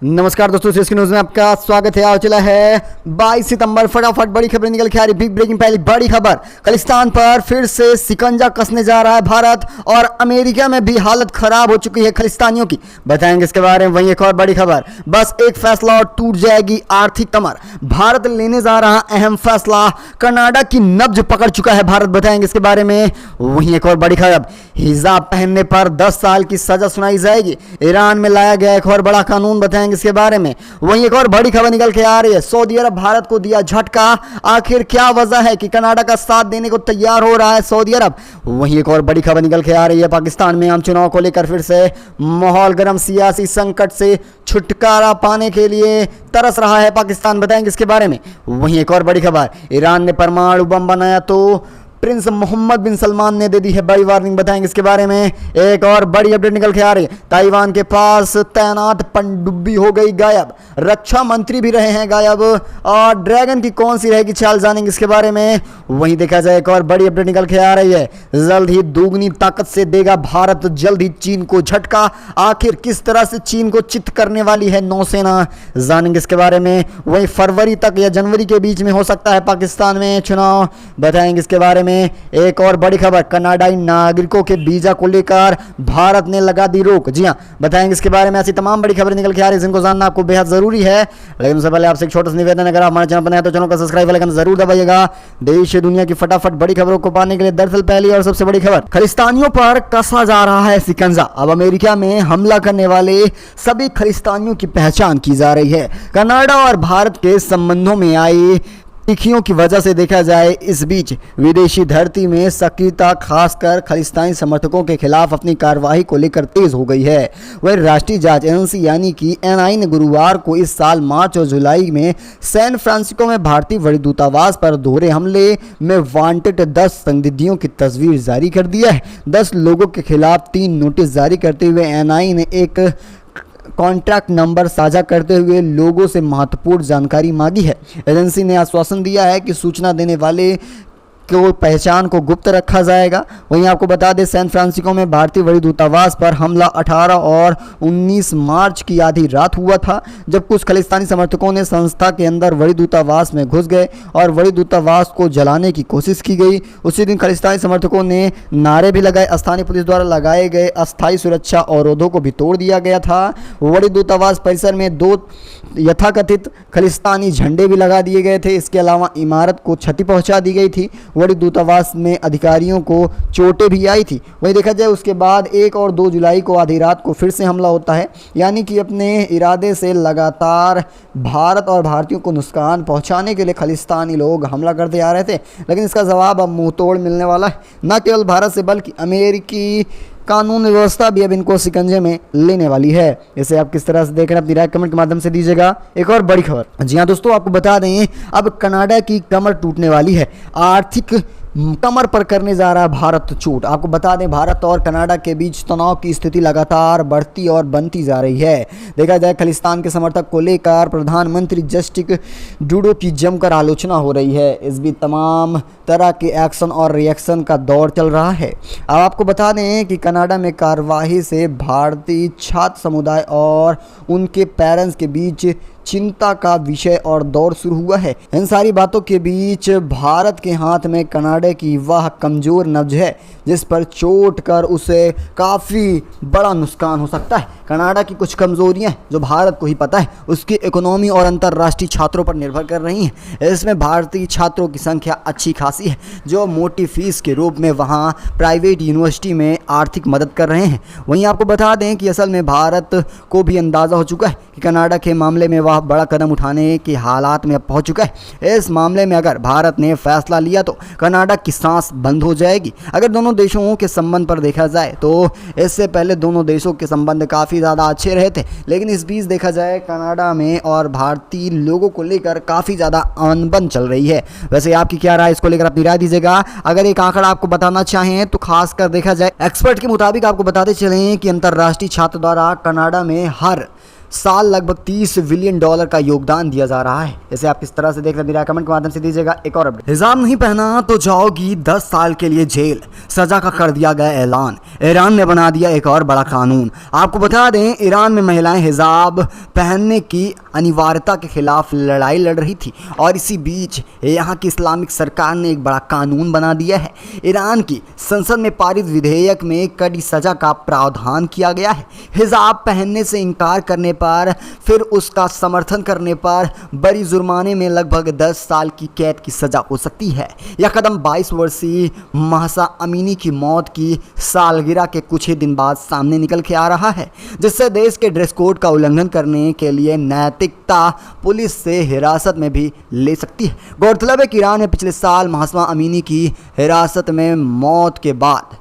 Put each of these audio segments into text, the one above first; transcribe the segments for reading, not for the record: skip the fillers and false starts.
नमस्कार दोस्तों, CSK news में आपका स्वागत है। आज चला है 22 सितंबर। फटाफट बड़ी खबरें निकल के आ रही। बिग ब्रेकिंग पहली बड़ी खबर, खालिस्तान पर फिर से शिकंजा कसने जा रहा है भारत और अमेरिका में भी हालत खराब हो चुकी है खालिस्तानियों की। बताएंगे इसके बारे में। वहीं एक और बड़ी खबर, बस एक फैसला और टूट जाएगी आर्थिक कमर। भारत लेने जा रहा अहम फैसला, कनाडा की नब्ज पकड़ चुका है भारत। बताएंगे इसके बारे में। वहीं एक और बड़ी खबर, हिजाब पहनने पर 10 साल की सजा सुनाई जाएगी। ईरान में लाया गया एक और बड़ा कानून, बताएंगे इसके बारे में। वहीं एक और बड़ी खबर निकल के आ रही है, सऊदी अरब भारत को दिया झटका। आखिर क्या वजह है कि कनाडा का साथ देने को तैयार हो रहा है सऊदी अरब। वहीं एक और बड़ी खबर निकल के आ रही है, पाकिस्तान में आम चुनाव को लेकर फिर से माहौल गर्म। सियासी संकट से छुटकारा पाने के लिए तरस रहा है पाकिस्तान। बताएंगे इसके बारे में। वहीं एक और बड़ी खबर, ईरान ने परमाणु बम बनाया तो प्रिंस मोहम्मद बिन सलमान ने दे दी है बड़ी वार्निंग। बताएंगे इसके बारे में। एक और बड़ी अपडेट निकल के आ रही है, ताइवान के पास तैनात पनडुब्बी हो गई गायब। रक्षा मंत्री भी रहे हैं गायब। और ड्रैगन की कौन सी रहेगी चाल, जानेंगे इसके बारे में। वहीं देखा जाए एक और बड़ी अपडेट निकल के आ रही है, जल्द ही दोगुनी ताकत से देगा भारत जल्द ही चीन को झटका। आखिर किस तरह से चीन को चित करने वाली है नौसेना, जानेंगे इसके बारे में। वहीं फरवरी तक या जनवरी के बीच में हो सकता है पाकिस्तान में चुनाव। बताएंगे इसके बारे में। एक और बड़ी खबर, कनाडाई नागरिकों के वीजा को लेकर भारत ने लगा दी रोक। जी हां, बताएंगे इसके बारे में। ऐसी तमाम बड़ी खबरें निकल के आ रही हैं जिनको जानना आपको बेहद जरूरी है। लेकिन उससे पहले आपसे एक छोटा सा निवेदन, अगर आप हमारे चैनल पर नए हैं तो चैनल को सब्सक्राइब वाला आइकन जरूर दबाइएगा। देश दुनिया की फटाफट बड़ी खबरों को पाने के लिए। दरअसल पहली और सबसे बड़ी खबर, खालिस्तानियों पर कसा जा रहा है शिकंजा। अब अमेरिका में हमला करने वाले सभी खालिस्तानियों की पहचान की जा रही है। कनाडा और भारत के संबंधों में आई तीखियों की वजह से देखा जाए, इस बीच विदेशी धरती में सक्रियता खासकर खालिस्तानी समर्थकों के खिलाफ अपनी कार्रवाई को लेकर तेज हो गई है। वह राष्ट्रीय जांच एजेंसी यानी कि एनआई ने गुरुवार को इस साल मार्च और जुलाई में सैन फ्रांसिस्को में भारतीय बड़े दूतावास पर दोहरे हमले में वांटेड 10 संदिग्धों की तस्वीर जारी कर दिया है। 10 लोगों के खिलाफ 3 नोटिस जारी करते हुए एनआई ने एक कॉन्ट्रैक्ट नंबर साझा करते हुए लोगों से महत्वपूर्ण जानकारी मांगी है। एजेंसी ने आश्वासन दिया है कि सूचना देने वाले को पहचान को गुप्त रखा जाएगा। वहीं आपको बता दें, सैन फ्रांसिस्को में भारतीय बड़ी दूतावास पर हमला 18 और 19 मार्च की आधी रात हुआ था, जब कुछ खालिस्तानी समर्थकों ने संस्था के अंदर बड़ी दूतावास में घुस गए और बड़ी दूतावास को जलाने की कोशिश की गई। उसी दिन खालिस्तानी समर्थकों ने नारे भी लगाए। स्थानीय पुलिस द्वारा लगाए गए अस्थायी सुरक्षा अवरोधों को भी तोड़ दिया गया था। बड़ी दूतावास परिसर में 2 यथाकथित खालिस्तानी झंडे भी लगा दिए गए थे। इसके अलावा इमारत को क्षति पहुंचा दी गई थी। बड़ी दूतावास में अधिकारियों को चोटें भी आई थी। वहीं देखा जाए उसके बाद 1 और 2 जुलाई को आधी रात को फिर से हमला होता है, यानी कि अपने इरादे से लगातार भारत और भारतीयों को नुकसान पहुंचाने के लिए खालिस्तानी लोग हमला करते आ रहे थे। लेकिन इसका जवाब अब मुंह तोड़ मिलने वाला है। न केवल भारत से बल्कि अमेरिकी कानून व्यवस्था भी अब इनको शिकंजे में लेने वाली है। इसे आप किस तरह से देख रहे हैं, अपनी राय कमेंट के माध्यम से दीजिएगा। एक और बड़ी खबर, जी हाँ दोस्तों, आपको बता दें अब कनाडा की कमर टूटने वाली है। आर्थिक कमर पर करने जा रहा है भारत चोट। आपको बता दें, भारत और कनाडा के बीच तनाव की स्थिति लगातार बढ़ती और बनती जा रही है। देखा जाए, खालिस्तान के समर्थक को लेकर प्रधानमंत्री जस्टिन ट्रूडो की जमकर आलोचना हो रही है। इस बीच तमाम तरह के एक्शन और रिएक्शन का दौर चल रहा है। अब आपको बता दें कि कनाडा में कार्यवाही से भारतीय छात्र समुदाय और उनके पेरेंट्स के बीच चिंता का विषय और दौर शुरू हुआ है। इन सारी बातों के बीच भारत के हाथ में कनाडा की वह कमजोर नब्ज है जिस पर चोट कर उसे काफ़ी बड़ा नुकसान हो सकता है। कनाडा की कुछ कमजोरियां जो भारत को ही पता है, उसकी इकोनॉमी और अंतर्राष्ट्रीय छात्रों पर निर्भर कर रही हैं। इसमें भारतीय छात्रों की संख्या अच्छी खासी है जो मोटी फीस के रूप में वहाँ प्राइवेट यूनिवर्सिटी में आर्थिक मदद कर रहे हैं। वहीं आपको बता दें कि असल में भारत को भी अंदाज़ा हो चुका है कि कनाडा के मामले में वह बड़ा कदम उठाने के हालात में अब पहुंच चुका है। इस मामले में अगर भारत ने फैसला लिया तो कनाडा की सांस बंद हो जाएगी। अगर दोनों देशों के संबंध पर देखा जाए तो इससे पहले दोनों देशों के संबंध काफ़ी ज़्यादा अच्छे रहे थे, लेकिन इस बीच देखा जाए कनाडा में और भारतीय लोगों को लेकर काफ़ी ज़्यादा अनबन चल रही है। वैसे आपकी क्या राय, इसको लेकर अपनी राय दीजिएगा। अगर एक आंकड़ा आपको बताना चाहें तो खासकर देखा जाए एक्सपर्ट के मुताबिक आपको बताते चलें कि अंतर्राष्ट्रीय छात्र द्वारा कनाडा में हर साल लगभग $30 बिलियन का योगदान दिया जा रहा है। इसे आप किस तरह से देख रहे हैं कमेंट के माध्यम से दीजिएगा। एक और अपडेट, हिजाब नहीं पहना तो जाओगी 10 साल के लिए जेल, सजा का कर दिया गया ऐलान। ईरान ने बना दिया एक और बड़ा कानून। आपको बता दें, ईरान में महिलाएं हिजाब पहनने की अनिवार्यता के खिलाफ लड़ाई लड़ रही थी और इसी बीच यहाँ की इस्लामिक सरकार ने एक बड़ा कानून बना दिया है। ईरान की संसद में पारित विधेयक में कड़ी सजा का प्रावधान किया गया है। हिजाब पहनने से इनकार करने पर, फिर उसका समर्थन करने पर बड़ी जुर्माने में लगभग 10 साल की कैद की सजा हो सकती है। यह कदम 22 वर्षीय महसा अमीनी की मौत की सालगिरह के कुछ ही दिन बाद सामने निकल के आ रहा है, जिससे देश के ड्रेस कोड का उल्लंघन करने के लिए नैतिकता पुलिस से हिरासत में भी ले सकती है। गौरतलब है कि ईरान में पिछले साल महसा अमीनी की हिरासत में मौत के बाद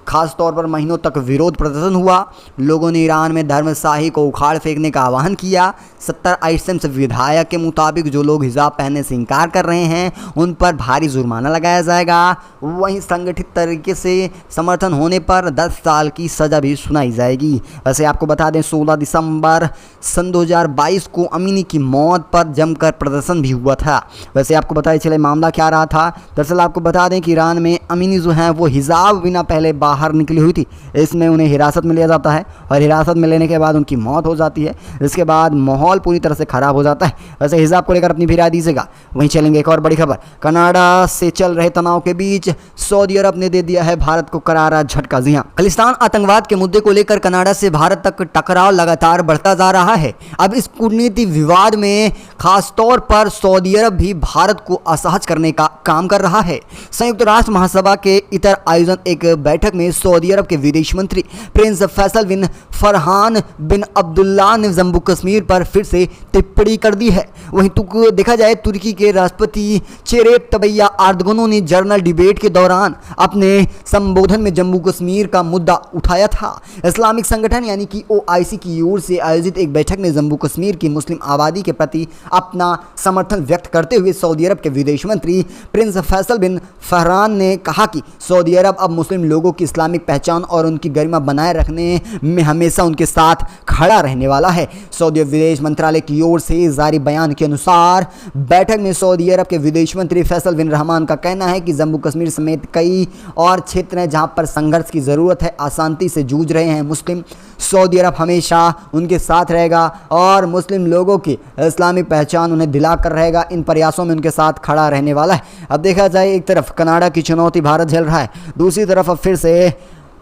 खास तौर पर महीनों तक विरोध प्रदर्शन हुआ। लोगों ने ईरान में धर्मशाही को उखाड़ फेंकने का आह्वान किया। 70 आइसम्स विधायक के मुताबिक जो लोग हिजाब पहनने से इनकार कर रहे हैं उन पर भारी जुर्माना लगाया जाएगा। वहीं संगठित तरीके से समर्थन होने पर 10 साल की सज़ा भी सुनाई जाएगी। वैसे आपको बता दें, 16 दिसंबर सन 2022 को अमीनी की मौत पर जमकर प्रदर्शन भी हुआ था। वैसे आपको बताया चले मामला क्या रहा था। दरअसल आपको बता दें कि ईरान में अमीनी जो हैं वो हिजाब बिना पहले बाहर निकली हुई थी। इसमें उन्हें हिरासत में लिया जाता है और हिरासत में लेने के बाद उनकी मौत हो जाती है। इसके बाद माहौल पूरी तरह से ख़राब हो जाता है। वैसे हिजाब को लेकर अपनी भी राय दीजिएगा। वहीं चलेंगे एक और बड़ी खबर, कनाडा से चल रहे तनाव के बीच सऊदी अरब ने दे दिया है भारत को करारा झटका। जी हां, खालिस्तान आतंकवाद के मुद्दे को लेकर कनाडा से भारत तक टकराव लगातार बढ़ता जा रहा है। अब इस कूटनीति विवाद में खास तौर पर सऊदी अरब भी भारत को असहज करने का काम कर रहा है। संयुक्त राष्ट्र महासभा के इतर आयोजन एक बैठक में सऊदी अरब के विदेश मंत्री प्रिंस फैसल बिन फरहान बिन अब्दुल्ला ने जम्मू कश्मीर पर फिर से टिप्पणी कर दी है। वहीं देखा जाए, तुर्की के राष्ट्रपति चेरेप तबैया अर्दोगन ने जर्नल डिबेट के दौरान अपने संबोधन में जम्मू कश्मीर का मुद्दा उठाया था। इस्लामिक संगठन यानी कि OIC की ओर से आयोजित एक बैठक में जम्मू कश्मीर की मुस्लिम आबादी के प्रति अपना समर्थन व्यक्त करते हुए सऊदी अरब के विदेश मंत्री प्रिंस फैसल बिन फरहान ने कहा कि सऊदी अरब अब मुस्लिम लोगों की इस्लामिक पहचान और उनकी गरिमा बनाए रखने में हमेशा उनके साथ खड़ा रहने वाला है। सऊदी विदेश मंत्रालय की ओर से जारी बयान के अनुसार बैठक में सऊदी अरब के विदेश मंत्री फैसल बिन रहमान का कहना है कि जम्मू कश्मीर समेत कई और क्षेत्र हैं जहां पर संघर्ष की ज़रूरत है, अशांति से जूझ रहे हैं मुस्लिम। सऊदी अरब हमेशा उनके साथ रहेगा और मुस्लिम लोगों की इस्लामिक पहचान उन्हें दिलाकर रहेगा। इन प्रयासों में उनके साथ खड़ा रहने वाला है। अब देखा जाए, एक तरफ कनाडा की चुनौती भारत झेल रहा है, दूसरी तरफ अब फिर से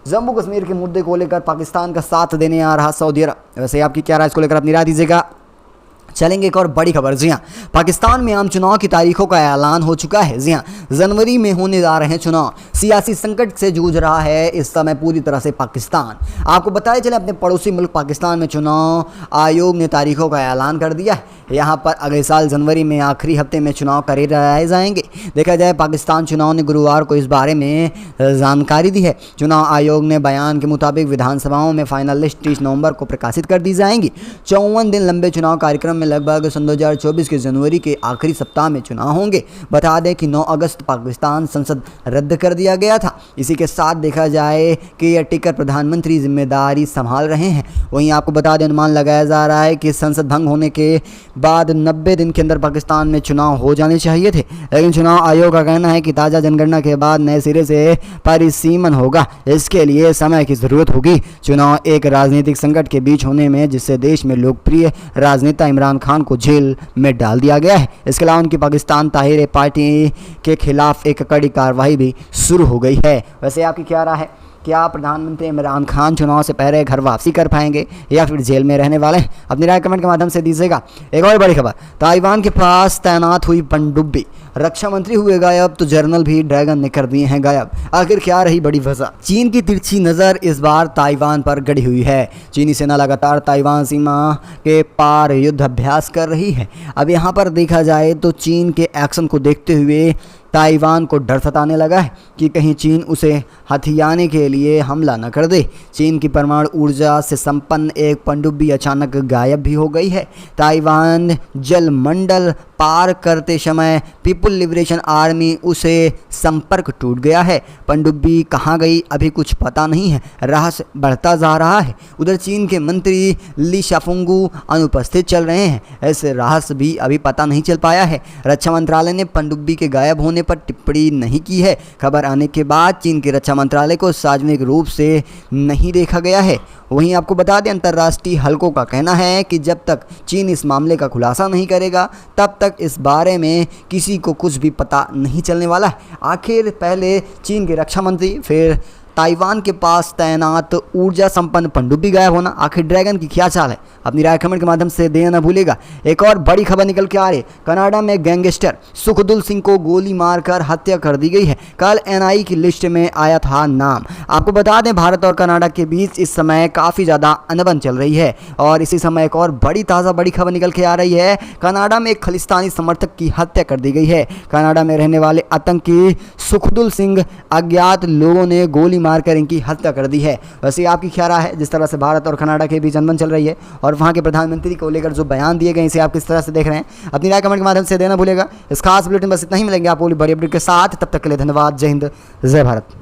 जम्मू कश्मीर के मुद्दे को लेकर पाकिस्तान का साथ देने आ रहा सऊदी अरब। वैसे आपकी क्या राय, इसको लेकर अपनी राय दीजिएगा। चलेंगे एक और बड़ी खबर। जी हाँ, पाकिस्तान में आम चुनाव की तारीखों का ऐलान हो चुका है। जी हाँ, जनवरी में होने जा रहे हैं चुनाव। सियासी संकट से जूझ रहा है इस समय पूरी तरह से पाकिस्तान। आपको बताया चले, अपने पड़ोसी मुल्क पाकिस्तान में चुनाव आयोग ने तारीखों का ऐलान कर दिया है। यहाँ पर अगले साल जनवरी में आखिरी हफ्ते में चुनाव कराए जाएंगे। देखा जाए, पाकिस्तान चुनाव ने गुरुवार को इस बारे में जानकारी दी है। चुनाव आयोग ने बयान के मुताबिक विधानसभाओं में फाइनल लिस्ट 30 नवंबर को प्रकाशित कर दी जाएंगी। 54 दिन लंबे चुनाव कार्यक्रम में लगभग सन 2024 के जनवरी के आखिरी सप्ताह में चुनाव होंगे। बता दें कि 9 अगस्त पाकिस्तान संसद रद्द कर दिया गया था। इसी के साथ देखा जाए कि यह टिकर प्रधानमंत्री जिम्मेदारी संभाल रहे हैं। वहीं आपको बता दें, अनुमान लगाया जा रहा है कि संसद भंग होने के बाद 90 दिन के अंदर पाकिस्तान में चुनाव हो जाने चाहिए थे, लेकिन चुनाव आयोग का कहना है कि ताज़ा जनगणना के बाद नए सिरे से परिसीमन होगा। इसके लिए समय की ज़रूरत होगी। चुनाव एक राजनीतिक संकट के बीच होने में, जिससे देश में लोकप्रिय राजनेता इमरान खान को जेल में डाल दिया गया है। इसके अलावा उनकी पाकिस्तान तहरीक पार्टी के खिलाफ एक कड़ी कार्रवाई भी शुरू हो गई है। वैसे आपकी क्या राय है, क्या प्रधानमंत्री इमरान खान चुनाव से पहले घर वापसी कर पाएंगे या फिर जेल में रहने वाले हैं? अपनी राय कमेंट के माध्यम से दीजिएगा। एक और बड़ी खबर, ताइवान के पास तैनात हुई पनडुब्बी, रक्षा मंत्री हुए गायब तो जर्नल भी ड्रैगन ने कर दिए हैं गायब। आखिर क्या रही बड़ी वजह? चीन की तिरछी नज़र इस बार ताइवान पर गड़ी हुई है। चीनी सेना लगातार ताइवान सीमा के पार युद्ध अभ्यास कर रही है। अब यहाँ पर देखा जाए तो चीन के एक्शन को देखते हुए ताइवान को डर सताने लगा है कि कहीं चीन उसे हथियाने के लिए हमला न कर दे। चीन की परमाणु ऊर्जा से संपन्न एक पनडुब्बी अचानक गायब भी हो गई है। ताइवान जलमंडल पार करते समय पीपुल लिबरेशन आर्मी उसे संपर्क टूट गया है। पनडुब्बी कहाँ गई अभी कुछ पता नहीं है, रहस्य बढ़ता जा रहा है। उधर चीन के मंत्री ली शाफुंगू अनुपस्थित चल रहे हैं, ऐसे रहस्य भी अभी पता नहीं चल पाया है। रक्षा मंत्रालय ने पनडुब्बी के गायब होने पर टिप्पणी नहीं की है। खबर आने के बाद चीन के रक्षा मंत्रालय को सार्वजनिक रूप से नहीं देखा गया है। वहीं आपको बता दें, अंतर्राष्ट्रीय हलकों का कहना है कि जब तक चीन इस मामले का खुलासा नहीं करेगा तब तक इस बारे में किसी को कुछ भी पता नहीं चलने वाला है। आखिर पहले चीन के रक्षा मंत्री, फिर ताइवान के पास तैनात ऊर्जा संपन्न पनडुब्बी गायब होना, आखिर ड्रैगन की क्या चाल है? अपनी राय कमेंट के माध्यम से देना ना भूलेगा। एक और बड़ी खबर निकल के आ रही है, कनाडा में गैंगस्टर सुखदुल सिंह को गोली मारकर हत्या कर दी गई है। कल एनआई की लिस्ट में आया था नाम। आपको बता दें, भारत और कनाडा के बीच इस समय काफ़ी ज़्यादा अनबन चल रही है और इसी समय एक और बड़ी खबर निकल के आ रही है। कनाडा में एक खालिस्तानी समर्थक की हत्या कर दी गई है। कनाडा में रहने वाले आतंकी सुखदुल सिंह अज्ञात लोगों ने गोली मारकर इनकी हत्या कर दी है। वैसे आपकी क्या राय है? जिस तरह से भारत और कनाडा के बीच अनबन चल रही है और वहां के प्रधानमंत्री को लेकर जो बयान दिए गए, इसे आप किस तरह से देख रहे हैं? अपनी राय कमेंट के माध्यम से देना भूलेगा। इस खास बुलेटिन बस इतना ही, मिलेंगे आपको बड़ी अपडेट के साथ। तब तक के लिए धन्यवाद। जय हिंद, जय भारत।